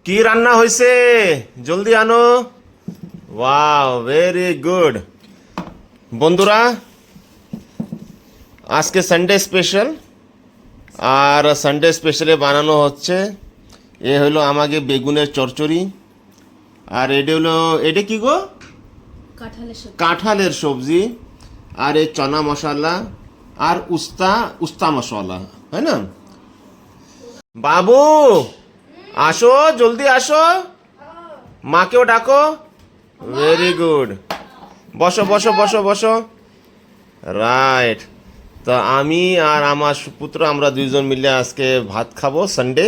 কি রান্না হয়েছে? জলদি আনো। Wow, very good. বন্ধুরা, আজকে সানডে স্পেশাল, আর সানডে স্পেশালে বানানো হচ্ছে এ হলো আমাকে বেগুনের চচ্চড়ি, আর এটা কি গো? কাঁঠালের সবজি, আর এই চনা মশলা, আর উস্তা উস্তা মশলা, তাই না? বাবু, আসো, জলদি আসো, মাকেও ডাকো। Very good. বসো বসো বসো বসো। রাইট। তো আমি আর আমার সুপুত্র আমরা দুইজন মিলে আজকে ভাত খাবো সানডে।